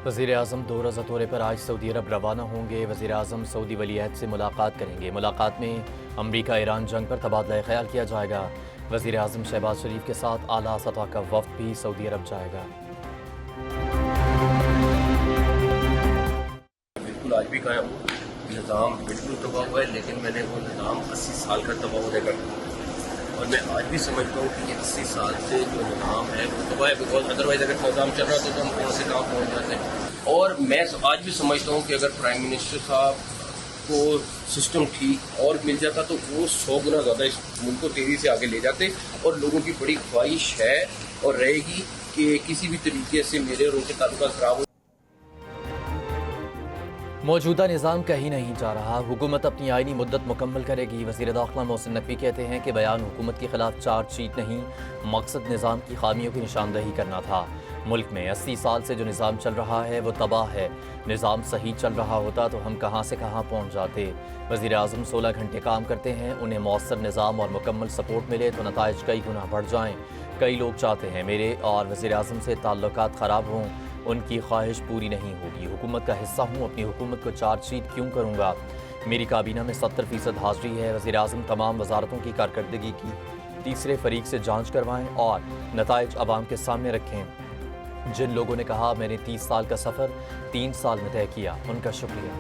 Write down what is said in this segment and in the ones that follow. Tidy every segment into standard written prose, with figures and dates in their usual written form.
वज़ीर आज़म 2 रोज़ा दौरे पर आज सऊदी अरब रवाना होंगे। वज़ीर आज़म सऊदी वलीअहद से मुलाकात करेंगे। मुलाकात में अमरीका ईरान जंग पर तबादला ख्याल किया जाएगा। वज़ीर आज़म शहबाज शरीफ के साथ आला सतह का वफ़द भी सऊदी अरब जाएगा। बिल्कुल आज भी कायम निज़ाम बिल्कुल तबाह हुआ है, लेकिन मैंने वो निज़ाम 80 साल का तबाह होने का, और मैं आज भी समझता हूँ कि ये 80 साल से जो निज़ाम है वो तबाह है। बिकॉज अदरवाइज अगर निज़ाम चल रहा था तो हम कौन से कहाँ पहुँच जाते हैं। और मैं आज भी समझता हूँ कि अगर प्राइम मिनिस्टर साहब को सिस्टम ठीक और मिल जाता तो वो 100 गुना ज़्यादा इस मुल्क को तेज़ी से आगे ले जाते। और लोगों की बड़ी ख्वाहिश है और रहेगी कि किसी भी तरीके से मेरे और उनके ताल्लुकात खराब हो। मौजूदा निज़ाम कहीं नहीं जा रहा। हुकूमत अपनी आइनी मुद्दत मुकम्मल करेगी। वज़ीर दाखिला मोहसिन नकवी कहते हैं कि बयान हुकूमत के खिलाफ चार्जशीट नहीं, मकसद निज़ाम की खामियों की निशानदही करना था। मुल्क में 80 साल से जो निज़ाम चल रहा है वो तबाह है। निज़ाम सही चल रहा होता तो हम कहाँ से कहाँ पहुँच जाते। वज़ीर आज़म 16 घंटे काम करते हैं, उन्हें मौसर निज़ाम और मुकम्मल सपोर्ट मिले तो नताइज कई गुना बढ़ जाएँ। कई लोग चाहते हैं मेरे और वज़ीर आज़म से ताल्लुकात ख़राब हों, उनकी ख्वाहिश पूरी नहीं होगी। हुकूमत का हिस्सा हूँ, अपनी हुकूमत को चार्जशीट क्यों करूँगा। मेरी काबीना में 70% हाज़िरी है। वज़ीर आज़म तमाम वजारतों की कारकर्दगी की तीसरे फरीक से जांच करवाएं और नताइज अवाम के सामने रखें। जिन लोगों ने कहा मैंने 30 साल का सफ़र 3 साल में तय किया, उनका शुक्रिया।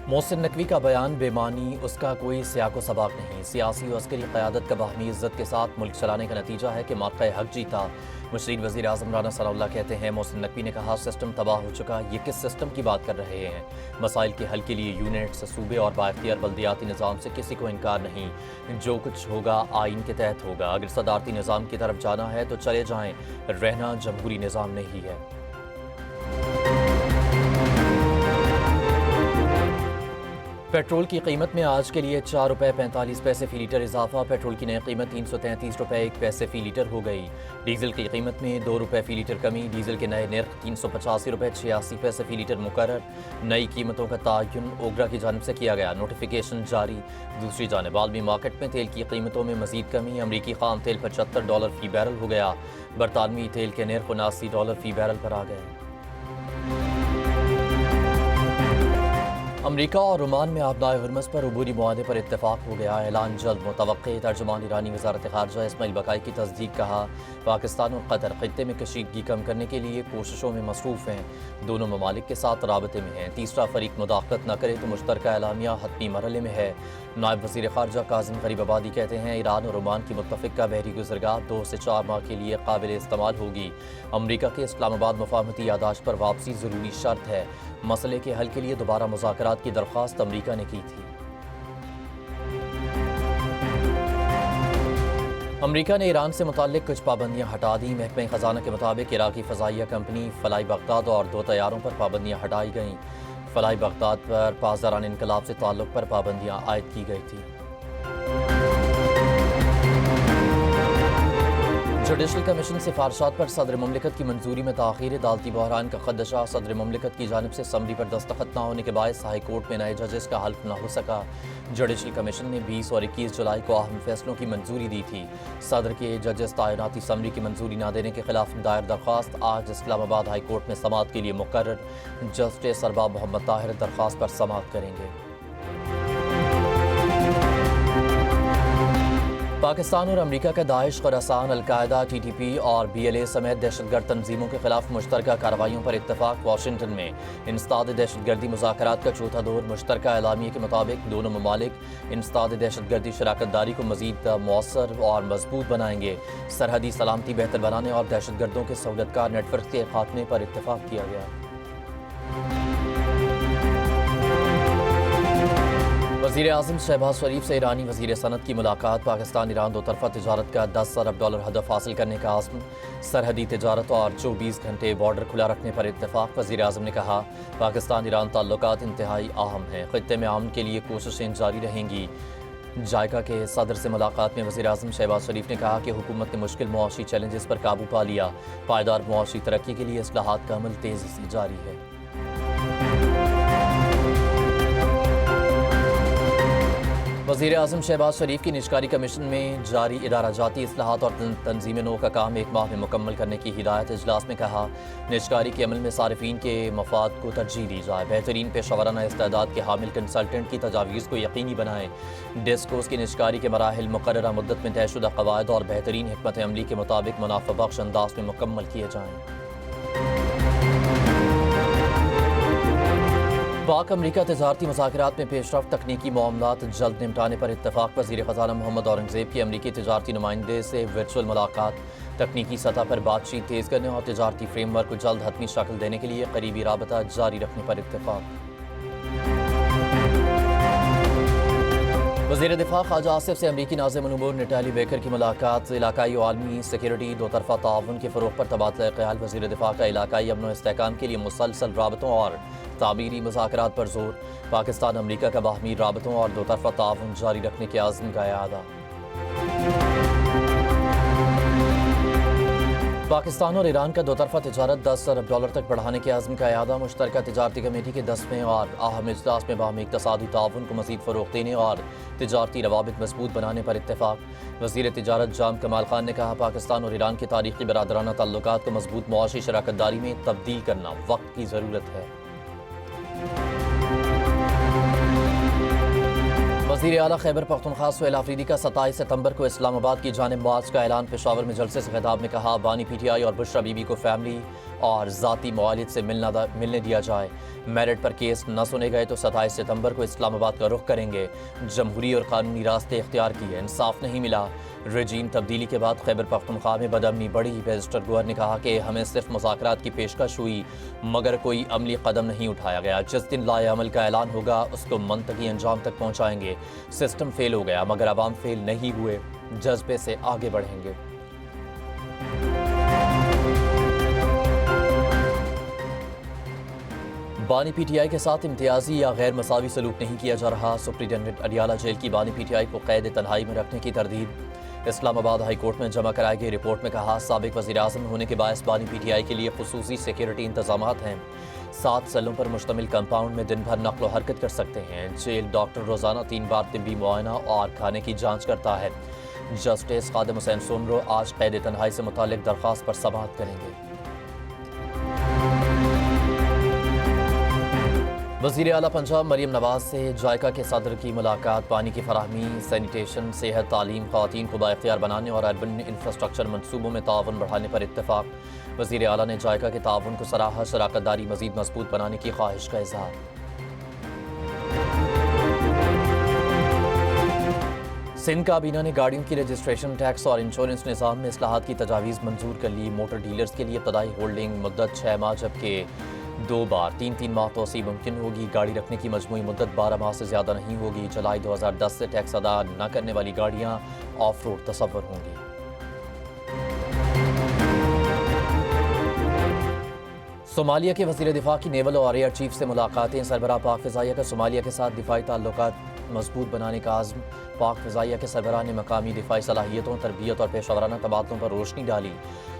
मोहसिन नकवी का बयान बेमानी, उसका कोई सियाको सबाक नहीं। सियासी और अस्करी क़यादत का बाहमी इज़्ज़त के साथ मुल्क चलाने का नतीजा है कि मौक़े हक़ जीता। मुशीर वज़ीर आज़म राना सनाउल्लाह कहते हैं मोहसिन नकवी ने कहा सिस्टम तबाह हो चुका, ये किस सिस्टम की बात कर रहे हैं। मसाइल के हल के लिए यूनिट्स, सूबे और बाइख्तियार बल्दियाती निज़ाम से किसी को इनकार नहीं। जो कुछ होगा आइन के तहत होगा। अगर सदारती निज़ाम की तरफ जाना है तो चले जाएँ, रहना जमहूरी निज़ाम नहीं है। पेट्रोल की कीमत में आज के लिए 4 रुपये 45 पैसे फ़ी लीटर इजाफा। पेट्रोल की नई कीमत 333 रुपये 1 पैसे फ़ी लीटर हो गई। डीजल की कीमत में 2 रुपये फ़ी लीटर कमी। डीजल के नए नर्ख 385 रुपये 86 पैसे फ़ी लीटर मुकर्रर। नई कीमतों का तयन ओगरा की जानिब से किया गया, नोटिफिकेशन जारी। दूसरी जानिब आलमी मार्केट में तेल की कीमतों में मजीद कमी। अमरीकी खाम तेल $75 फ़ी बैरल हो गया। बरतानवी तेल के नर्ख $79 फ़ी बैरल पर आ गए। अमरीका और ओमान में आबनाए हुर्मस पर अबूरी मुआहदे पर इत्तेफाक हो गया। ऐलान जल्द मुतवक्के। तर्जुमान ईरानी वज़ारत ख़ारजा इस्माइल बकाई की तस्दीक। कहा पाकिस्तान और कतर ख़ित्ते में कशीदगी कम करने के लिए कोशिशों में मसरूफ़ हैं, दोनों ममालिक के साथ राबते में हैं। तीसरा फरीक मुदाखलत न करे तो मुश्तरका एलामिया हतमी मरहले में है। नायब वज़ीर ख़ारजा काज़िम गरीबाबादी कहते हैं ईरान और ओमान की मुत्तफ़िका बहरी गुज़रगाह 2 से 4 माह के लिए काबिल इस्तेमाल होगी। अमरीका के इस्लामाबाद मुफ़ाहमती यादाश्त पर वापसी ज़रूरी शर्त है। मसले के हल के लिए दोबारा मुज़ाकरात की दरख्वास्त अमरीका ने की थी। अमरीका ने ईरान से मुताल्लिक़ कुछ पाबंदियाँ हटा दी। महकमे ख़जाना के मुताबिक इराक़ी फ़ज़ाइया कंपनी फ़लाई बगदाद और 2 तैयारों पर पाबंदियाँ हटाई गईं। फ़लाई बगदाद पर पासदारान इनकलाब से ताल्लुक़ पर पाबंदियाँ आयद की गई थी। जुडिशल कमीशन सिफारशात पर सदर मुमलिकत की मंजूरी में ताख़ीर। अदालती बहरान का खदशा। सदर मुमलिकत की जानिब से समरी पर दस्तखत न होने के बायस हाई कोर्ट में नए जजेस का हल्फ न हो सका। जुडिशल कमीशन ने 20 और 21 जुलाई को अहम फैसलों की मंजूरी दी थी। सदर के जजेस तैनाती समरी की मंजूरी न देने के खिलाफ दायर दरख्वास्त आज इस्लामाबाद हाई कोर्ट में समाअत के लिए मुकर्रर। जस्टिस अरबाब मोहम्मद ताहिर दरख्वास्त पर समाअत करेंगे। पाकिस्तान और अमरीका का दाइश, ख़ुरासान, अलकायदा, TTP और BLA समेत दहशतगर्द तंजीमों के खिलाफ मुश्तरका कार्रवाइयों पर इत्तफाक। वाशिंगटन में इंसदाद दहशतगर्दी मुज़ाकरात का चौथा दौर। मुश्तरका एलामिया के मुताबिक दोनों ममालिक इंसदाद दहशतगर्दी शराकतदारी को मज़ीद मौसर और मजबूत बनाएंगे। सरहदी सलामती बेहतर बनाने और दहशतगर्दों के सहूलतकार नेटवर्क के खात्मे पर इत्तफाक किया गया। वज़ीर आज़म शहबाज शरीफ से ईरानी वज़ीर सनत की मुलाकात। पाकिस्तान ईरान दो तरफ़ा तिजारत का $10 अरब हदफ हासिल करने का आज़म। सरहदी तिजारत और 24 घंटे बॉर्डर खुला रखने पर इत्तेफाक। वज़ीर आज़म ने कहा पाकिस्तान ईरान ताल्लुकात इंतहाई अहम हैं, ख़ित्ते में अमन के लिए कोशिशें जारी रहेंगी। जायका के सदर से मुलाकात में वज़ीर आज़म शहबाज शरीफ ने कहा कि हुकूमत ने मुश्किल मुआशी चैलेंजेस पर काबू पा लिया। पायदार मुआशी तरक्की के लिए इस्लाहात का अमल तेज़ी से जारी है। वज़ीर आज़म शहबाज शरीफ की निजकारी कमीशन में जारी इदारा जाती इस्लाहात और तंजीम नौ का काम 1 माह में मुकम्मल करने की हिदायत। इजलास में कहा, निजकारी के अमल में सारिफीन के मफाद को तरजीह दी जाए, बेहतरीन पेशावराना इस्तेदाद के हामिल कंसल्टेंट की तजावीज़ को यकीनी बनाएं। डिस्कोर्स की निजकारी के मराहिल मुकर्ररा मुद्दत में तयशुदा कवायद और बेहतरीन हिकमत अमली के मुताबिक मुनाफा बख्श अंदाज में मुकम्मल किए जाएँ। पाक अमरीका तजारती मुज़ाकरात में पेशरफ, तकनीकी मामलात जल्द निपटाने पर इत्तफाक। वज़ीर ख़ज़ाना मोहम्मद औरंगज़ेब की अमरीकी तजारती नुमाइंदे से वर्चुअल मुलाकात, तकनीकी सतह पर बातचीत तेज़ करने और तजारती फ्रेमवर्क को जल्द हतमी शक्ल देने के लिए करीबी राबता जारी रखने पर इत्तफाक। वज़ीर दिफा ख्वाजा आसिफ से अमरीकी नाज़िम उमूर नटाली बेकर की मुलाकात। इलाकाई और आलमी सिक्योरिटी दो तरफ़ा ताउन के फ़रोग़ पर तबादला ख्याल। वज़ीर दिफा का इलाकाई अमन व इस्तेहकाम के लिए मुसलसल राबतों और तामीरी मुज़ाकरात पर जोर। पाकिस्तान अमरीका का बाहमी राबतों और दो तरफ़ा ताउन जारी रखने के आज़म का इरादा। पाकिस्तान और ईरान का दो तरफ़ा तिजारत 10 अरब डॉलर तक बढ़ाने के आज़म का इरादा। मुश्तरका तिजारती कमेटी के 10वें और अहम इजलास में बाहमी इक़्तिसादी ताउन को मज़ीद फ़रोग़ देने और तिजारती रवाबित मज़बूत बनाने पर इत्तेफाक। वज़ीर तिजारत जाम कमाल खान ने कहा, पाकिस्तान और ईरान के तारीख़ी बरादराना ताल्लुकात को मज़बूत मुआशी शराकत दारी में तब्दील करना वक्त की ज़रूरत है। वज़ीर आला खैबर पख्तूनख्वा सुहेल आफरीदी का 27 सितंबर को इस्लामाबाद की जानिब मार्च का ऐलान। पेशावर में जलसे से खिताब में कहा, बानी PTI और बुशरा बीबी को फैमिली और ज़ाती मवालिद से मिलने दिया जाए। मेरिट पर केस न सुने गए तो 27 सितंबर को इस्लामाबाद का रुख करेंगे। जमहूरी और कानूनी रास्ते इख्तियार किए, इंसाफ नहीं मिला। रजीम तब्दीली के बाद खैबर पख्तूनख्वा में बदअमनी बढ़ी। रजिस्टर गवर्नर ने कहा कि हमें सिर्फ मुज़ाकरात की पेशकश हुई मगर कोई अमली कदम नहीं उठाया गया। जिस दिन लाए अमल का ऐलान होगा उसको मंतकी अंजाम तक पहुँचाएंगे। सिस्टम फेल हो गया मगर अवाम फेल नहीं हुए, जज्बे से आगे बढ़ेंगे। बानी PTI के साथ इम्तियाजी या गैर मसावी सलूक नहीं किया जा रहा। सुप्रिटेंडेंट अडियाला जेल की बानी PTI को कैद तन्हाई में रखने की तरदीद। इस्लामाबाद हाई कोर्ट में जमा कराई गई रिपोर्ट में कहा, साबिक वज़ीर आज़म होने के बायस बानी PTI के लिए खुसूसी सिक्योरिटी इंतजामात हैं। 7 सेलों पर मुश्तमिल कंपाउंड में दिन भर नक़्ल हरकत कर सकते हैं। जेल डॉक्टर रोज़ाना 3 बार तिब्बी मुआयना और खाने की जाँच करता है। जस्टिस खादिम हुसैन सोमरो आज कैद तन्हाई से मुताल्लिक़ दरख्वास्त पर समाअत करेंगे। वज़ीर आला पंजाब मरीम नवाज से जायका के सदर की मुलाकात। पानी की फराहमी, सैनिटेशन, सेहत, तालीम, ख़वातीन को बाइख्तियार बनाने और अर्बन इंफ्रास्ट्रक्चर मनसूबों में ताउन बढ़ाने पर इत्तेफाक। वज़ीर आला ने जायका के ताउन को सराहा, शराकत दारी मज़ीद मजबूत बनाने की ख्वाहिश का इज़हार। सिंध काबीना ने गाड़ियों की रजिस्ट्रेशन, टैक्स और इंश्योरेंस निज़ाम में इस्लाहात की तजावीज़ मंजूर कर ली। मोटर डीलर्स के लिए इब्तदाई होल्डिंग मुद्दत 6 माह जबकि 2 बार 3 माह तोसी मुमकिन होगी। गाड़ी रखने की मजमूई मुद्दत 12 माह से ज़्यादा नहीं होगी। जुलाई 2010 से टैक्स अदा न करने वाली गाड़ियाँ ऑफ रोड तसव्वुर होंगी। सोमालिया के वज़ीर दिफा की नेवल और एयर चीफ से मुलाकातें। सरबराह पाक फ़िज़ाइया का सोमालिया के साथ दिफाई ताल्लुकात मजबूत बनाने का आज़म। पाक फ़िज़ाइया के सरबराह ने मकामी दिफाई सलाहियतों, तरबियत और पेशावराना तबादलों पर रोशनी डाली।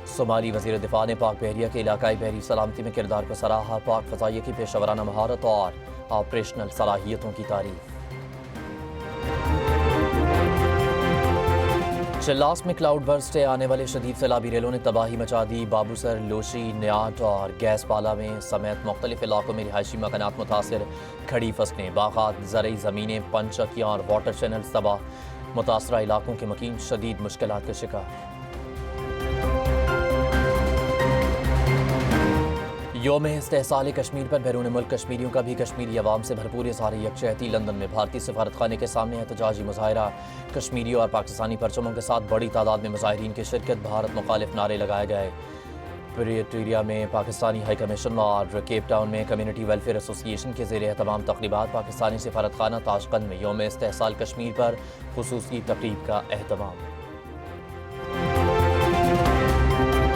सोमाली वज़ीर दिफा ने पाक बहरिया के इलाकाई बहरी सलामती में किरदार को सराहा। पाक फ़िज़ाइया की पेशावराना महारत और ऑपरेशनल सलाहियतों की तारीफ। चिल्लास में क्लाउड बर्स्ट से आने वाले शदीद सैलाबी रेलों ने तबाही मचा दी। बाबूसर, लोशी, न्याट और गैस पाला में समेत मुख्तलिफ इलाकों में रिहायशी मकानात मुतासर। खड़ी फसलें, बागात, ज़रई ज़मीनें, पंचकियाँ और वाटर चैनल्स तबाह। मुतासरा इलाकों के मकीन शदीद मुश्किलात के शिकार। योम इस्तेहसाल कश्मीर पर बैरून मुल्क कश्मीरियों का भी कश्मीरी अवाम से भरपूर इज़हार यकजहती। लंदन में भारतीय सफारत खाने के सामने एहतजाजी मुजाहरा। कश्मीरी और पाकिस्तानी परचमों के साथ बड़ी तादाद में मुजाहिरीन की शिरकत। भारत मुखालिफ नारे लगाए गए। प्रिटोरिया में पाकिस्तानी हाई कमीशन और केप टाउन में कम्युनिटी वेलफेयर एसोसिएशन के ज़ेर तमाम तकरीबात। पाकिस्तानी सफारत खाना ताशकंद में योम इस्तेहसाल कश्मीर पर खुसूसी तकरीब का एहतमाम।